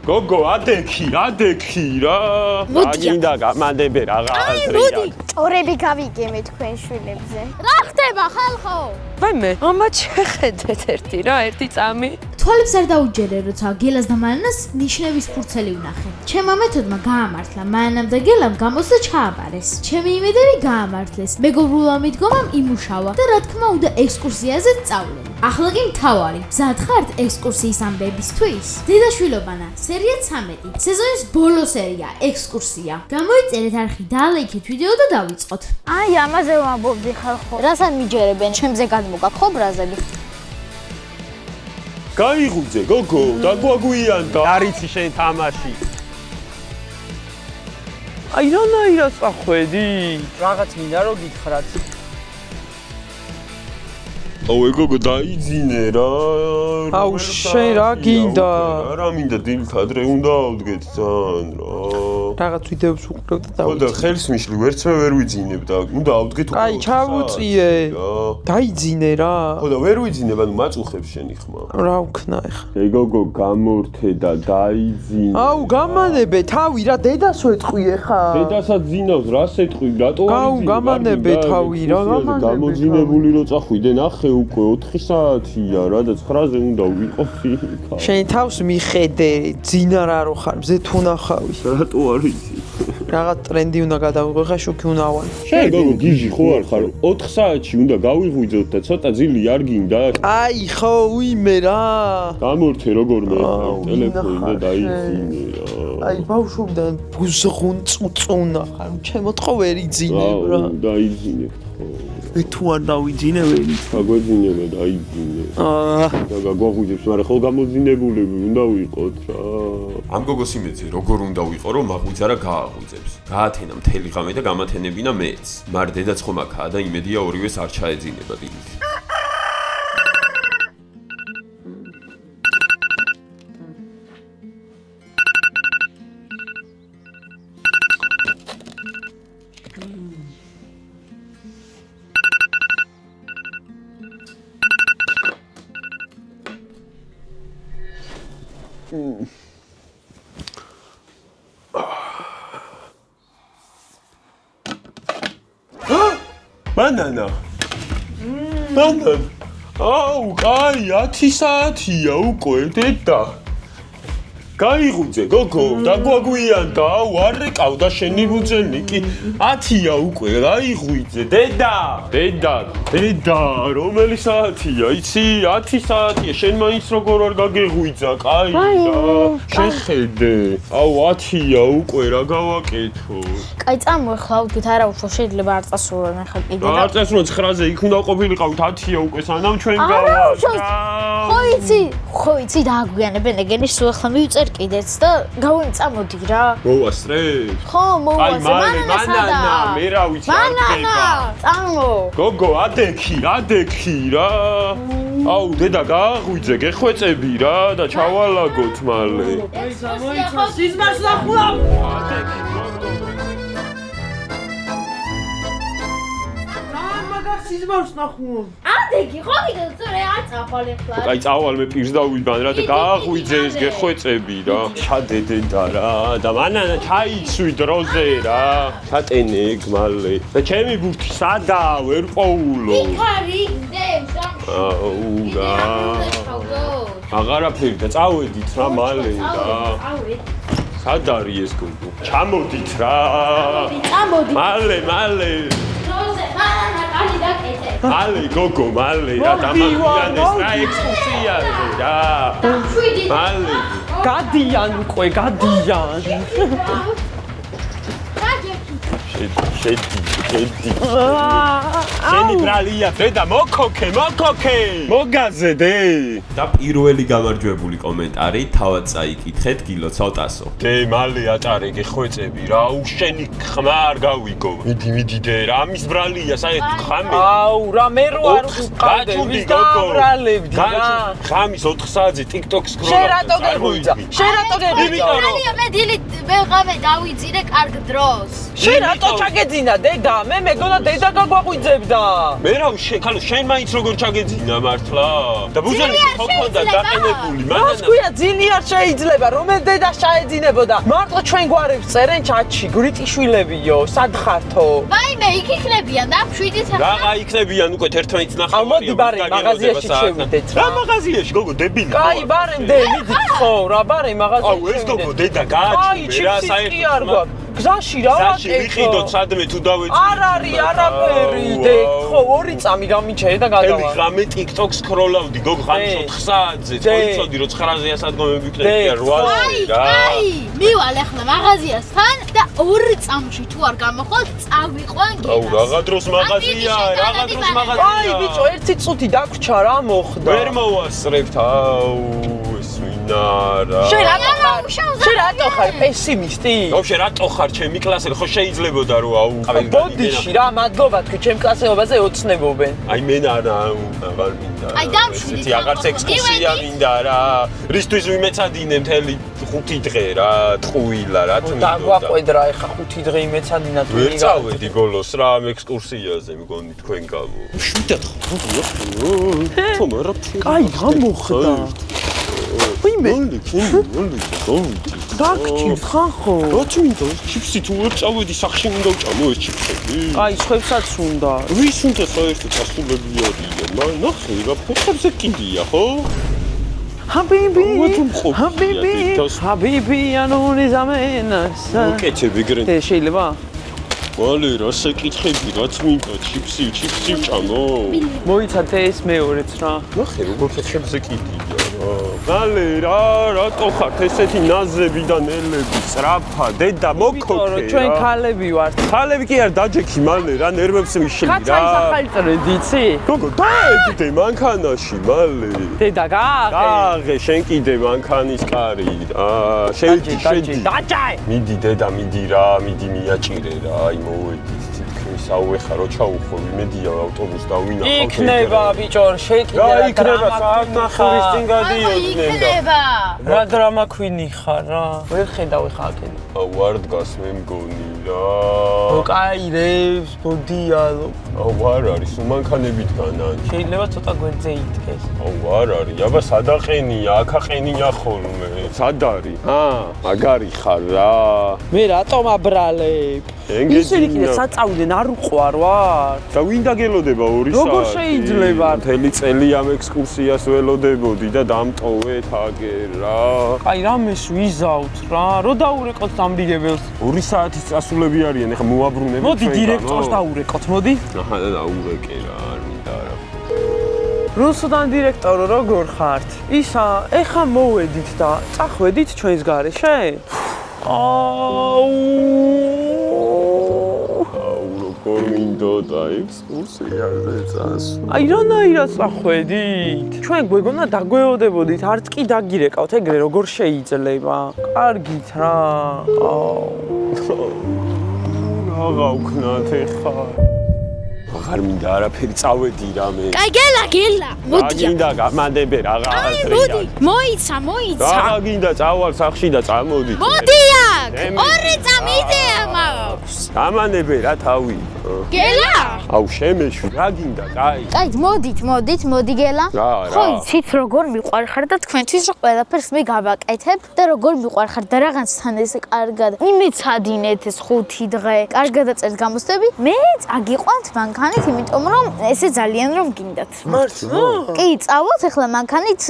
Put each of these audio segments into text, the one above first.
გოგო ადექი რა აგინდა გამანდები რაღაცა ჭორები გავიგემე თქვენ შვილებზე რა ხდება ხალხო ვაიმე ამა შეხედეთ ერთი წამი თვალებს არ დაუჯერე როცა გელას და მანანას ნიშნების ფურცელი ვნახე ჩემმა მეთოდმა გაამართლა მანანამ და გელამ გამოსდა ჩააბარეს ჩემი იმედები გაამართლეს მეგობრულა მიდგომამ იმუშავა და რა თქმა უნდა ექსკურსიაზე წავლენ ახლა კი მთავარი მზად ხართ ექსკურსიის ამბებისთვის დედაშვილობანა სერია 13 სეზონის ბოლო სერია ექსკურსია გამოიწერეთ არხი დაალაიქეთ ვიდეო და დავიწყოთ აი ამაზე ვამბობდი ხალხო რასან მიჯერებენ ჩემზე გადმოგაქ ხო ბრაზები გაიღუძე გოგო დაგვაგვიანდა არიცი შენ თამაში აი რანაირად წახვედი რაღაც მინდა რომ გითხრათ აუ გოგო დაიძინე რა აუ შენ რა გინდა რა მინდა დილით ადრე უნდა ავდგეთ ძალიან რა რაღაც ვიდეოს უყურებ და ხო და ხელს მიშლი ვერცმე ვერ ვიძინებ და უნდა ავდგეთ უკვე აი ჩავუწიე დაიძინე რა ხო და ვერ ვიძინებ ანუ მაწუხებს შენი ხმა რა ვქნა ეხა გოგო გამორთე და დაიძინე აუ გამანებე თავი რა დედას ვეთყვი ეხა დედასაც ძინავს რას ეთყვი რატო აუ გამანებე თავი რა გამანებე გამოძინებული რო წახვიდე ნახე უკვე 4 საათია რა და 9-ზე უნდა ვიყო იქა შენ თავს მიხედე ძინა რა რო ხარ მზე თუ ნახავი რატო არ იცი რაღაც ტრენდი უნდა გადავიღო ხა შუქი უნდა ავალ შენ გოგო გიჟი ხო არ ხარ 4 საათში უნდა გავიღვიძოთ და ცოტა ძილი არ გინდა აი ხო უიმე რა გამორთე როგორმე ტელეფონი და დაიძინე რა აი ბავშვობიდან ბუზღუნ წუწუნა ხარ ჩემო თქო ვერ იძინებ რა დაიძინე მე თუ არ დავიძინე ვერ გაგვეძინე დაიძინე და გაგვაღვიძებს მაგრამ ხო გამოძინებულები უნდა ვიყოთ რა ამ გოგოს იმედზე როგორ უნდა ვიყო რომ მაღვიძარა გააღვიძებს გაათენა მთელი ღამე და გამათენებინა მეც მაგრამ დედაც ხომ აქაა და იმედია ორივეს არ ჩაეძინება დილით ბანანა აუ კაი 10 საათია უკვე დედა გაიღუძე გოგო დაგვაგვიანდა აუ არ რეკავდა შენი ბუძენი კი 10-ია უკვე გაიღვიძე დედა რომელი საათია იცი 10 საათია შენ მაინც როგორ არ გაგეღვიძა კაი და შეხედე აუ 10-ია უკვე რა გავაკეთო კაი წამოხლავთ არა უშო შეიძლება არ წასულან ახლა კიდე და არ წასულან 9-ზე იქ უნდა ყოფილიყავით 10-ია უკვე სანამ ჩვენ გავარდა ხო იცი დააგვიანებენ ეგენის სულ ახლა მივწერ კიდეც და გავიწამოდი რა მოვასწრებ ხო მოვასწრებ მანანა მე რა ვიცი მანანა წამო გოგო ადექი რა აუ დედა გააღვიძე გეხვეწები რა და ჩავალაგოთ მალე აი გამოიცა სიზმარს ნახულობ სიზმარს ნახულობ ადეგი ხო ვიდეო არ წავალ ახლა კაი წავალ მე პირს დავიბან რა და გააღვიძეს გეხვეწები რა ჩადედედა რა და მანანა ჩაიცვი დროზე რა ჩატენე გმალე და ჩემი ბურთი სადაა ვერ პოულო იქარი დევს აუ რა აღარაფერი და წავედით რა მალე რა სად არის ეს გოგო ჩამოდით რა წამოდი მალე დროზე მანანა კალი დაკეთე მალე გოგო მალე რა დამაგვიანეს რა ექსკურსიაზე რა მალე გადიან უკვე გადიან შედი შენი ბრალია დედა მოკოქე მოგაზედე და პირველი გამარჯვებული კომენტარი თავად წაიკითხეთ გილო ცოტასო დე მალე ატარე გეხვეწები რა უშენი ხმა არ გავიგო მიდი დე რა ამის ბრალია საერთოდ ხამე აუ რა მე რო არ უყავდე ვის დაბრალებდი რა ხამის 4 საათზე TikTok-ს სკროლ შენ რატო გეღვიძა მე დილით მე ღამე დავიძინე კარგ დროს შენ რატო ჩაგეძინა დედა? მე მეგონა დედა გაგვაღვიძებდა. მე რა ხალო შენ მაინც როგორ ჩაგეძინა მართლა? და ბუზელი ხო ქონდა დაყენებული, რას ქვია ძილი არ შეიძლება, რომელ დედას ჩაეძინებოდა? მარტო ჩვენ გვარებს წერენ ჩატში, გრიტიშვილებიო, სად ხართო? ვაიმე, იქ იქნებიან და 7-ით რაღა იქნებიან უკვე 11-ით ნახევარია. მოდი ბარე, მაღაზიაში შევიდეთ რა. რა მაღაზიაში გოგო დებილი? კაი ბარემდე, მიდი ხო, რა ბარე მაღაზიაში. აუ ეს გოგო დედა გააჩინე რა საერთოდ. გზაში რა გზაში ვიყიდოთ სადმე თუ დავეწი. არ არის არაფერი, ხო 2 წამი გამიჩერე და გადავა. რამე TikTok scroll-ავდი გოგო ხანის 4 საათზე, წოდიცოდი რომ 9-ზე სადგომები ვიქნები და 8-ზე რა. აი, მივალ ახლა მაღაზიასთან და 2 წამში თუ არ გამოხვალ, წავიყვან გენას. აუ რაღა დროს მაღაზია, რაღა დროს მაღაზია. აი ბიჭო, 1 წუთი დაგვრჩა რა მოხდა? ვერ მოვასწრებთ, აუ ეს მინარა. შენ რატო ხარ პესიმისტი? ბავშვი რატო ხარ ჩემი კლასელი ხო შეიძლებოდა რომ აუ ბოდიში რა მადლობა თქვი ჩემ კლასეობაზე ოცნებობენ. აი მე არა აღარ მინდა. აი, დამშვიდით, ესეთი აღარც ექსკურსია მინდა რა. რისთვის ვიმეცადინე მთელი 5 დღე რა, ტყუილა რა თქმა უნდა. დაგვაყვედრა ეხა 5 დღე იმეცადინა თუ ვერ წავედი ბოლოს რა ამ ექსკურსიაზე მგონი თქვენ გამო. შვიდად ხო? თომა რა. კაი გამოხდა. ვიმე დაგჭირ ხახო რა მინდა ჩიფსი თუ ვერ წავედი სახში მინდა ვჭამო ეს ჩიფსები აი სხვებსაც უნდა ვის უნდა საერთოდ ასულები არიან ნახე რა ფეხებზე კიდია ხო ჰაბიბი ჰაბიბი ანონი ზამენას უკეთები გრენ შეიძლება ვალე რა საკითხები რაც მინდა ჩიფსი ვჭამო მოიცადე ეს მეორეც რა ნახე როგორ ფეხებზე კიდია მალე რატო ხართ ესეთი ნაზები და ნელები სწრაფა დედა მოკოქე ჩვენ ქალები ვართ ქალები კი არ დაჯექი მალე რა ნერვებს მიშლი რა კაცაის ახალი წრედი იცი გოგო დაედე მანქანაში მალე დედა გააღე შენ კიდე მანქანის კარი შედი დაჭაი მიდი დედა მიდი რა მიდი მიაჭირე რა აი მოვედი საუეხა რო ჩაუხო იმედია ავტობუსს დავინახავ იქნება ბიჭო შეკიდა რა იქნება საათნახევრის წინ გადიოდნენ რა დრამა ქვინი ხარ რა ვერ ხედავ ხა აქედან აუ არ დგას მე მგონი რა ოკაირებს ბოდიალო აუ არ არის უმანქანებით განან შეიძლება ცოტა გვერდზე ითქეს აუ არ არის აბა სადაყენია აქ აყენია ხოლმე სად არის მაგარი ხარ რა მე რატომ აბრალებ ისინი კიდე საწავდნენ არ უყვარ ვარ და ვინ დაგელოდება 2 საათი როგორ შეიძლება მთელი წელი ამ ექსკურსიას ველოდებოდი და დამტოვეთ აგერ რა აი რამეს ვიზავთ რა რო დაურეკოთ ამბიგებელს 2 საათის წასულები არიან ეხა მოაბრუნებ მოდი დირექტორს დაურეკოთ მოდი აჰა დაურეკე რა არ მინდა რა რუსუდან დირექტორო როგორ ხართ ისა ეხა მოვედით და წახვედით ჩვენს გარეშე გორმინდოდა ექსკურსიაზე წასვლა. აი რანაირად წახვედით? ჩვენ გვეგონა დაგვეოდებოდით, არც კი დაგირეკავთ ეგრე როგორ შეიძლება? კარგით რა. რა ვქნათ ეხა? აღარ მინდა არაფერი წავედი რამე. კაი გელა, მოდი. გინდა გამანდები რაღა. მოდი, მოიცა. რა გინდა წავალ სახში და წამოდი. მოდი აქ. 2 წამი იდეა მაქვს. გამანდები რა თავი. გელა? აუ შემეშვი, რა გინდა, კაი. კაი, მოდით, მოდი გელა. ხო, იცით როგორ მიყვარხარ და თქვენთვის ყველაფერს მე გავაკეთებ და როგორ მიყვარხარ და რაღაცთან ესე კარგად. იმეცადინეთ ეს 5 დღე. კარგად აწერ გამოსდები. მე წაგიყვანთ მანქანით, იმიტომ რომ ესე ძალიან რომ გინდათ. მართლა? კი, წავალთ ახლა მანქანით.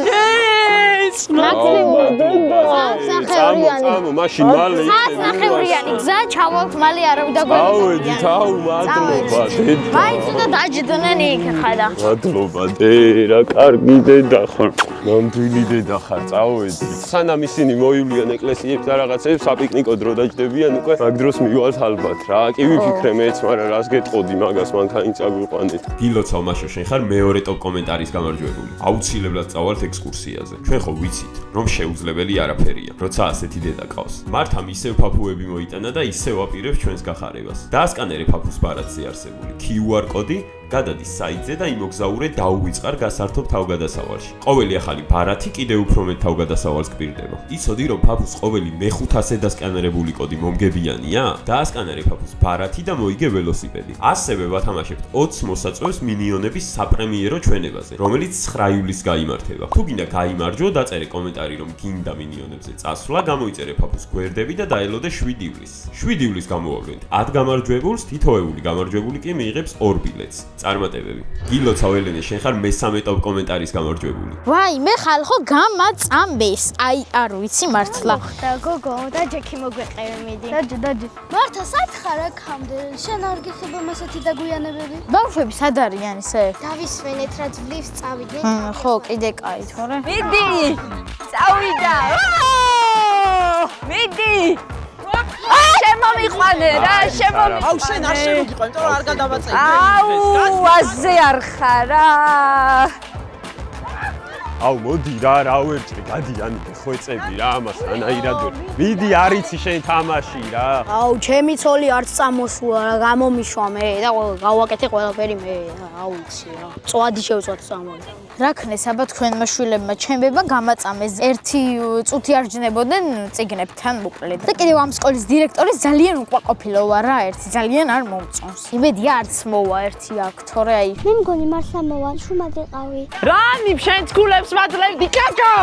წამო, მაშინ მალე ნახევრიანი გზა ჩავალთ მალე არავინ დავედით, აუ მადლობა დედა. მაინც უნდა დაჯდნენ იქ ხარა. მადლობა დედა, კარგი დედა ხარ. ნამდვილი დედა ხარ, წავედით. სანამ ისინი მოივლიან ეკლესიებს და რაღაცებს, საპიკნიკო დრო დაჯდებიან უკვე, მაგ დროს მივალთ ალბათ რა. კი ვიფიქრე მეც, მაგრამ რას გეტყოდი მაგას მანქანით წაგვიყვანეთ. გილოცავ მაშო შენ ხარ მეორე ტოპ კომენტარის გამარჯვებული. აუცილებლად წავალთ ექსკურსიაზე. ჩვენ ხო ვიცით, რომ შეუძლებელი არაფერია. როცა ასეთი დედა ყავს. მართამ ისევ ფაფუები მოიტანა და ისევ აპირებს ჩვენს გახარებას. დაასკანერე ფაფუს ბარათზე არსებული QR კოდი გადადის საიტზე და იმოგზაურე დაუვიწყარ გასართობ თავგადასავალში. ყოველი ახალი ბარათი კიდევ უფრო მეტ თავგადასავალს გვირდება. იცოდი რომ ფაფუს ყოველი მე-500 დასკანერებული კოდი მომგებიანია? დაასკანერე ფაფუს ბარათი და მოიგე ველოსიპედი. ასევე ვათამაშებთ 20 მოსაწვევს მინიონების საპრემიერო ჩვენებაზე, რომელიც 9 ივლისს გაიმართება. თუ გინდა გაიმარჯვო, დაწერე კომენტარი რომ გინდა მინიონებზე წასვლა, გამოიწერე ფაფუს გვერდები და დაელოდე 7 ივლისს. 7 ივლისს გამოვავლენთ 10 გამარჯვებულს, თითოეული გამარჯვებული კი მიიღებს 2 ბილეთს. წარმატებები. გილოცა ველენე, შენ ხარ მე-3 ტოპ კომენტარის გამარჯვებული. ვაი, მე ხალხო გამაწამბეს. აი, არ ვიცი მართლა. და გოგო და ჯექი მოგვეყევი მიდი. დაჯი. მართა სად ხარ აქამდე? შენ არ გიხება მასეთი დაგვიანებები? ბავშვები სად არიან ისე? დავისვენეთ რა ძლივს წავიდნენ. ხო, კიდე კაი, თორე. მიდი! წავიდა! მიდი! შემომიყვანე რა, შემომიყვანე. აუ შენ არ შემოგიყვანე, თორე არ გადავაწევი. აუ, აზე არ ხარა. აუ მოდი რა ვერჭრი, გადიანი ხვეწები რა ამას ანაირად ვერ. მიდი არიცი შენ თამაში რა. აუ, ჩემი ცოლი არც წამოსულა რა, გამომიშვა მე და გავაკეთე ყველაფერი მე, აუ იცი რა. წვადი შევწვათ წამოდი. რა ქნეს აბა თქვენმა შვილებმა ჩემბება გამაწამეს. ერთი წუთი არ ჯნებოდნენ წიგნებთან მოკლედ. და კიდევ ამ სკოლის დირექტორი ძალიან უკმაყოფილოა რა, ერთი ძალიან არ მომწონს. იმედი არც მოვა ერთი აქ, თორე აი მე მგონი მართლა მოვა, შუმადეყავი. რანი შენ ცქულებს მადლევდი კაკო.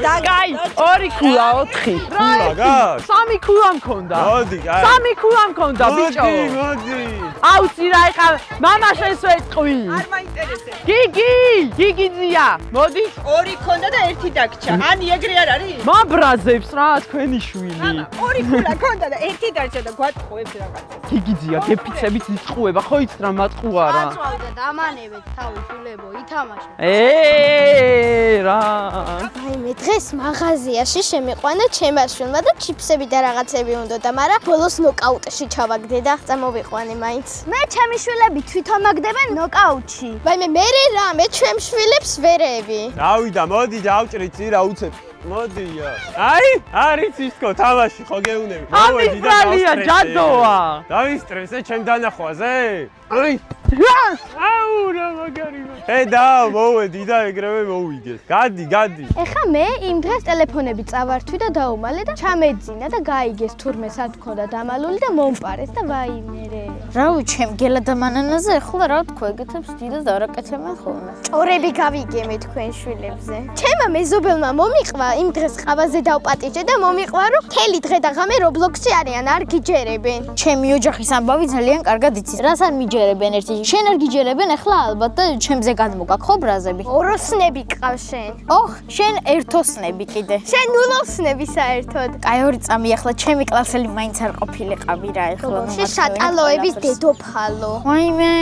დაგაი 2 ქულა 4. ქულა გაქვს? 3 ქულა მქონდა. მოდი, კაი. 3 ქულა მქონდა ბიჭო. მოდი. აუცი რა იყავ, მამა შენს ვეთყვი. არ მაინტერესებს. გიგიძია, მოდი. 2 ქონდა და 1 დაგჭა. ანი ეგრე არ არის? მაბრაზებს რა თქვენი შვილი. 2 ქულა ქონდა და 1 დარჩა და გვატყუებს რაღაცა. გიგიძია, გეფიცებით იწყვება, ხო იცით რა მატყუა რა. აწვავდა და ამანებეთ თავი შულებო, ითამაშე. რა. აი მე დღეს მაღაზიაში შემიყვანა ჩემმა შვილმა და ჩიფსები და რაღაცები უნდა და მაგრამ ბოლოს ნოკაუტში ჩავაგდე და წამოვიყვანე მაინც. მე ჩემი შვილები თვითონ მაგდებენ ნოკაუტში. ვაიმე მე რა, მე ჩემ შვილებს ვერევი. დავიდა, მოდი დავჭრი წირა უცებ. მოდია. აი, არის ისკო თამაში ხო გეუნები. ამის ბრალია ჯადოა. დავისტრესე ჩემ დანახვაზე. აი. აუ რა მაგარი. და მოვედი და ეგრევე მოვიგეს. გადი. ეხა მე იმ დღეს ტელეფონები წავართვი და დაუმალე და ჩამეძინა და გაიგეს თურმე სად მქონდა დამალული და მომპარეს და ვაიმე. რა ვიცი, ჩემ გელა და მანანაზე ახლა რა თქვა, ეგეთებს დიდად არაკეთებენ ხოლმე. ჭორები გავიგემე თქვენ შვილებზე. ჩემმა მეზობელმა მომიყვა იმ დღეს ყავაზე დავპატიჟე და მომიყვა რომ მთელი დღე და ღამე რობლოქსში არიან, არ გიჯერებენ. ჩემი ოჯახის ამბავი ძალიან კარგად იცის. რას არ მიჯერებენ ერთი? შენ არ გიჯერებენ ახლა ალბათ და ჩემზე გადმოგაკ ხო ბრაზები? ოროსნები გყავს შენ. ოხ, შენ ერთოსნები კიდე. შენ ნულოსნები საერთოდ. კაი ორი წამი ახლა ჩემი კლასელი მაინც არ ყოფილიყავი რა ახლა. შენ შატალოების დედოფალო. ვაიმე.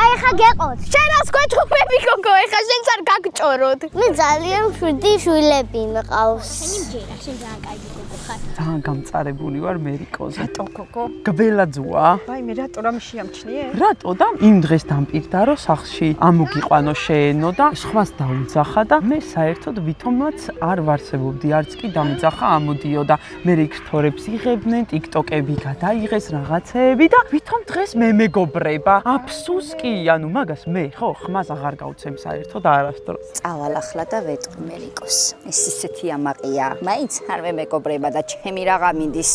აი ხა გეყოთ. შენ რას გვეთხოვები გოგო, ეხა შენც არ გაგჭოროთ. მე ძალიან შვიდი შვილები მყავს. შენი მჯერა, შენ ძალიან კაი გოგო ხარ. ძალიან გამწარებული ვარ მერიკოზე. რატო გოგო? გველაძოა. ვაიმე რატო რამ შეამჩნიე? რატო და იმ დღეს დამპირდა რომ სახლში ამოგიყვანო შეენო და სხვას დაუძახა და მე საერთოდ ვითომაც არ ვარსებობდი, არც კი დამძახა ამოდიო და მე რიქტორებს იღებდნენ, ტიკტოკები გადაიღეს რაღაცეები და ვითომ დღეს მე მეგობრება. აფსუსკი, ანუ მაგას მე ხო ხმას აღარ გავცემ საერთოდ არასდროს. წავალ ახლა და ვეტყვი მელიკოს. ეს ისეთი ამაყია. მაინც არ მეგობრება და ჩემი რაღა მინდის.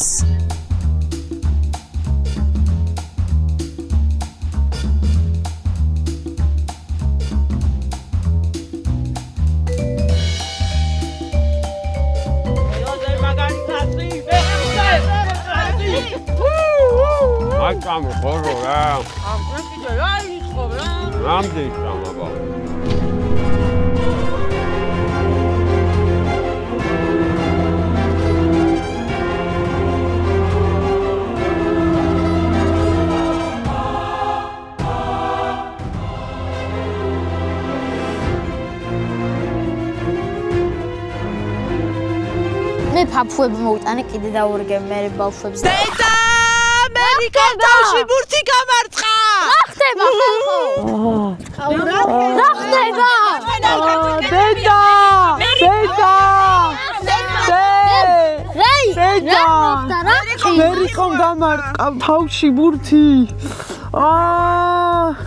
აკამო ხორო რა. ამ კიდე რა იყო რა? რამდენი წამაბა. მე ფაფუები მოვიტანე კიდე დავურგებ მე ბავშვებს. დედა! მერიკა თავში ბურთი გამარცხა! რა ხდება ხალხო? რა ხდება? დედა! რაი? რა მოხდა რა? მერიკომ დამარტყავ თავში ბურთი.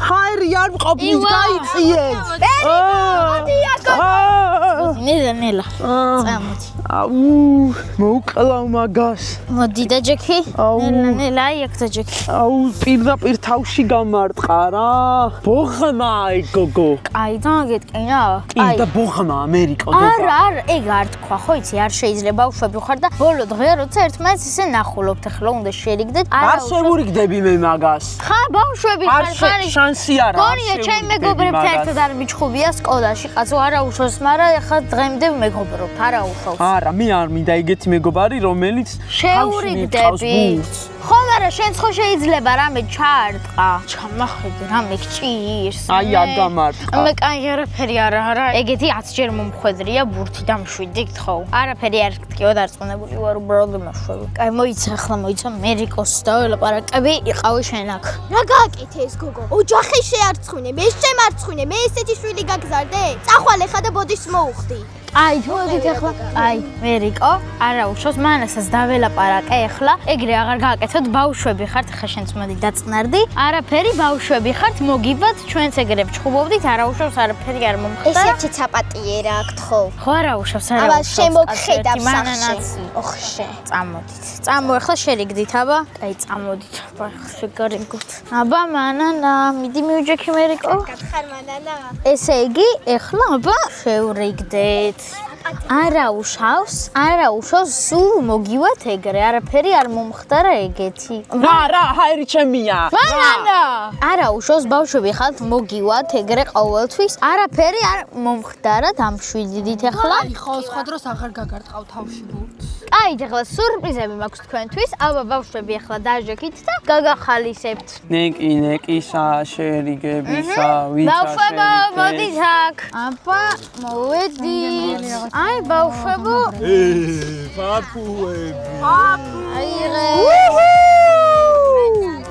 ჰაერი არ მყოფნის გაიწიეთ. ნელა. წამოდი. მოუკლავ მაგას. მოდი და ჯექი. ნელა, იქ და ჯექი. პირდაპირ თავში გამარტყა რა. ბოხმა გოგო. აი, დაგეტკინა. აი და ბოხმა ამერიკო და. არა, ეგ არ თქვა, ხო იცი, არ შეიძლება ბავშვები ხარ და ბოლო დღეა როცა ერთმანეთს ისე ნახულობთ, ახლა უნდა შერიგდეთ. არ შევურიგდები მე მაგას. ხა ბავშვები ხარ, ხარი. შანსი არა. გონია ჩემ მეგობრებთან ერთად არ მიჩხუბია სკოლაში, კაცო არა უშავს, მაგრამ ახლა დღემდე მეგობრობთ, არა უშავს. არა, მე არ მინდა ეგეთი მეგობარი, რომელიც შეურიგდები. ხო, მაგრამ შენც ხო შეიძლება რამე ჩაარტყა. ჩამახედე რამე გჭირს. აი არ გამარტყა. მე კაი არაფერი არა, ეგეთი 10 ჯერ მომხვედრია ბურთი და მშვიდი გთხოვ. არაფერი არ გტკიო დარწმუნებული ვარ უბრალოდ მაშვები. კაი მოიცა ახლა მოიცა მერიკოს და ელაპარაკები იყავი შენ აქ. რა გააკეთე ეს გოგო? ოჯახი შეარცხვინე, მე შემარცხვინე, მე ესეთი შვილი გაგზარდე? წახვალ ხა და ბოდიშს მოუხდი. აი, თუოდით ახლა. აი, მერიკო, არა უშავს, მანასაც დაველაპარაკე ახლა. ეგრე აღარ გააკეთოთ, ბავშვები ხართ, ხა შენც მოდი დაწნარდი. არაფერი ბავშვები ხართ, მოგიბათ, ჩვენც ეგრე ვჩხუბობდით, არა უშავს, არაფერი არ მომხდარა. ესეთი ჩაპატიერა გთხოვ. ხო, არა უშავს, არა აბა უშავს. შემოგხედავ მანანაც. სახში. ოხშე. წამოდით. წამო ახლა შერიგდით, აბა. კაი, წამოდით. აბა, შეგარიგოთ. აბა, მანანა, მიდი მივიჯექი მერიკო. ხარ მანანა? ესე იგი, ახლა აბა შევრიგდეთ. არა უშავს, სულ მოგივათ ეგრე, არაფერი არ მომხდარა ეგეთი. რა, ჰაერი ჩემია. მანანა! არა უშავს, ბავშვები ხალთ მოგივათ ეგრე ყოველთვის, არაფერი არ მომხდარა, დამშვიდით ახლა. აი ხო სხვა დროს აღარ გაგარტყავ თავში ბურთს. აი, ახლა სურპრიზები მაქვს თქვენთვის, აბა ბავშვები ახლა დაჟექით და გაგახალისებთ. ნეკისა, შერიგებისა, ვიცა ბავშვებო, მოდით აქ. აბა, მოვედით. აი, ბავშვებო. პაპუები. აი, რე.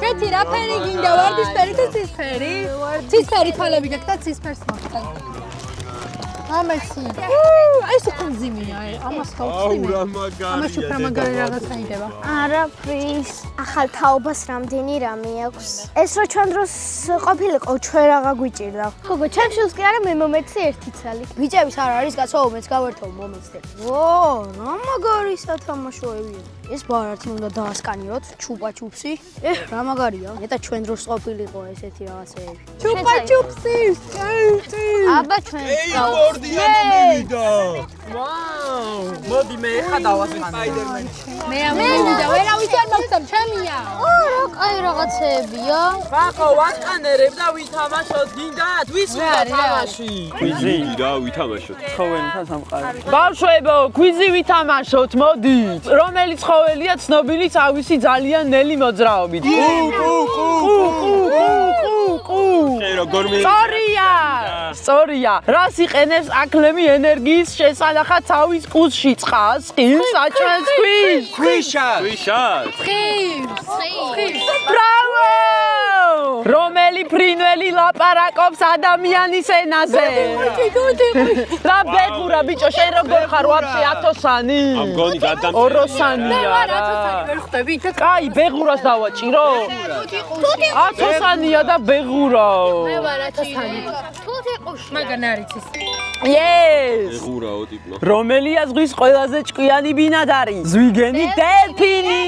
კეთი რა ფერი გინდა? ვარდისფერი თუ ცისფერი? ცისფერი თვალები გაქვს და ცისფერს მოხდა. ამასი. ეს უფრო მძიმეა, ამას გავხსნი მე. ამას უფრო მაგარი რაღაცა იდება. არაფრის. ახალ თაობას რამდენი რამე აქვს. ეს რო ჩვენ დროს ყოფილიყო, ჩვენ რაღა გვიჭირდა. გოგო, ჩემ შულს კი არა მე მომეცი ერთი ცალი. ბიჭების არ არის კაცო, მეც გავერთო მომეცდე. ო, რა მაგარი სათამაშოებია. ეს ბარათი უნდა დაასკანიოთ, ჩუპა-ჩუპსი. რა მაგარია. მეტა ჩვენ დროს ყოფილიყო ესეთი რაღაცეები. ჩუპა-ჩუპსი. აბა ჩვენ ვაუ! მოდი მე ხა დავასხანე. მე ამოვიდა, ვერავის არ მოგწამ, ჩემია. რა კაი რაღაცეებია. ვახო, ვასკანერებ და ვითამაშოთ, გინდათ? ვის ვითამაში? კვიზი რა ვითამაშოთ? ცხოველთა სამყარო. ბავშვებო, კვიზი ვითამაშოთ, მოდით. რომელი ცხოველია ცნობილი თავისი ძალიან ნელი მოძრაობით? შენ როგორ მე? სწორია. რას იყენებს აკლემი ენერგიის შესანახად თავის კუძში? წყალს, ყივს, აჭვენს, ქვიშს? ქვიშად. ბრავო! რომელი ფრინველი ლაპარაკობს ადამიანის ენაზე? რა ბეგურა ბიჭო, შენ როგორ ხარ ვაფშე ათოსანი? ამგონი გადამ. ოროსანია რა. კაი, ბეგურას დავაჭირო? ათოსანია და ბეგურაო. მაგან არის ის. Yes! ღურაო ტიპმა. რომელია ზღვის ყველაზე ჭკვიანი ბინადარი? ზვიგენი დელფინი!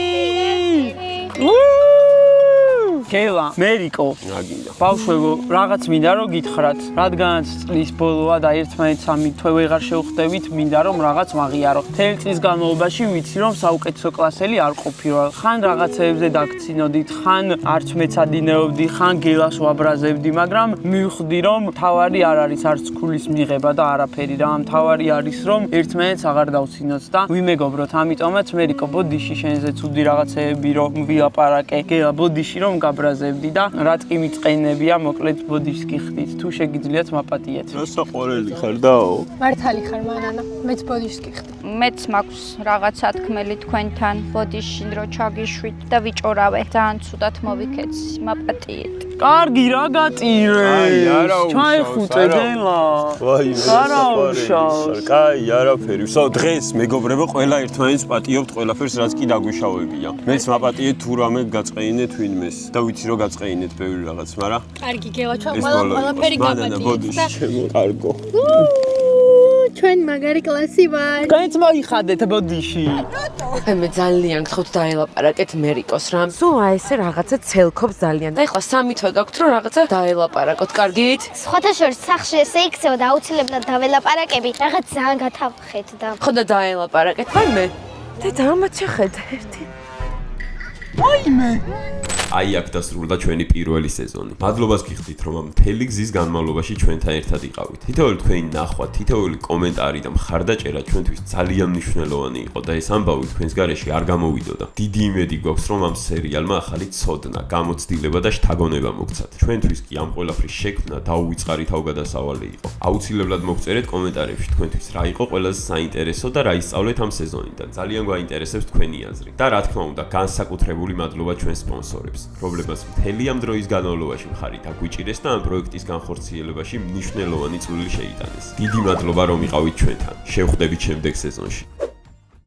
კელა, მერიკო. რა გინდა? ბავშვებო, რაღაც მინდა რომ გითხრათ, რადგანაც წლის ბოლოა და ერთმანეთს ამითვე ვეღარ შევხვდებით, მინდა რომ რაღაც მაღიარო. მთელი წლის განმავლობაში ვიცი რომ საუკეთესო კლასელი არ ყოფილა. ხან რაღაცეებზე დაგცინოდით, ხან არც მეცადინეობდი, ხან გელას ვაბრაზებდი, მაგრამ მივხვდი რომ თავარი არ არის არც ქულის მიღება და არაფერი რა. თავარი არის რომ ერთმანეთს აღარ დავცინოთ და ვიმეგობროთ. ამიტომაც მერიკო, ბოდიში შენზე ცუდი რაღაცეები რომ ვილაპარაკე. გელა, ბოდიში რომ გაბრაზებდი და რატკი მიწყენებია, მოკლედ ბოდიშს გიხდით. თუ შეგიძლიათ მაპატიეთ. რა საყვარელი ხარ დაო? მართალი ხარ მანანა, მეც ბოდიშს გიხდი. მეც მაქვს რაღაცა თქმელი თქვენთან. ბოდიში დრო ჩაგიშვით და ვიჭორავე. ძალიან ცუდად მოვიქეცი, მაპატიეთ. კარგი რა გაწირეს? არა უშავს. ჩაიხუტე დელა. არა უშავს. კაი, არაფერი. ვსო დღეს მეგობრებო ყველა ერთმანეთს პატიობთ ყველაფერს რაც კი დაგვიშავებია. მეც მაპატიეთ თუ რამე გაწყეინეთ ვინმეს და ვიცი რომ გაწყეინეთ ბევრი რაღაც, მაგრამ კარგი გელაჩვა, ეს ყველაფერი მანანა გაპატიეთ ბოდიში და ჩემო კარგო. ჩვენ მაგარი კლასი ვარ. გაიც მოიხადეთ ბოდიში. აი მე ძალიან გთხოვთ დაელაპარაკეთ მერიკოს რამ. სულ აი ესე რაღაცა ცელქობს ძალიან. და ეხლა 3 თვე გაქვთ რომ რაღაცა დაელაპარაკოთ, კარგით? სხვათა შორის სახში ესე იქცევა და აუცილებლად დაველაპარაკები. რაღაც ძალიან გათავხეთ და ხო და დაელაპარაკეთ, ვაიმე. დედა ამათ შეხედე ერთი. აი აქ დასრულდა ჩვენი პირველი სეზონი. მადლობას გიხდით რომ ამ მთელი გზის განმავლობაში ჩვენთან ერთად იყავით. თითოეული თქვენი ნახვა, თითოეული კომენტარი და მხარდაჭერა ჩვენთვის ძალიან მნიშვნელოვანი იყო და ეს ამბავი თქვენს გარეშე არ გამოვიდოდა. დიდი იმედი გვაქვს რომ ამ სერიალმა ახალი ცოდნა, გამოცდილება და შთაგონება მოგცათ. ჩვენთვის კი ამ ყველაფრის შექმნა დაუვიწყარი თავგადასავალი იყო. აუცილებლად მოგწერეთ კომენტარებში თქვენთვის რა იყო ყველაზე საინტერესო და რა ისწავლეთ ამ სეზონიდან. ძალიან გვაინტერესებს თქვენი აზრი. და რა თქმა უნდა, განსაკუთრებული მადლობა ჩვენ სპონსორებს. პრობლემას მთელი ამ დროის განმავლობაში მხარი დაგვიჭირეს და ამ პროექტის განხორციელებაში მნიშვნელოვანი წვლილი შეიტანეს. დიდი მადლობა რომ იყავით ჩვენთან. შევხვდებით შემდეგ სეზონში.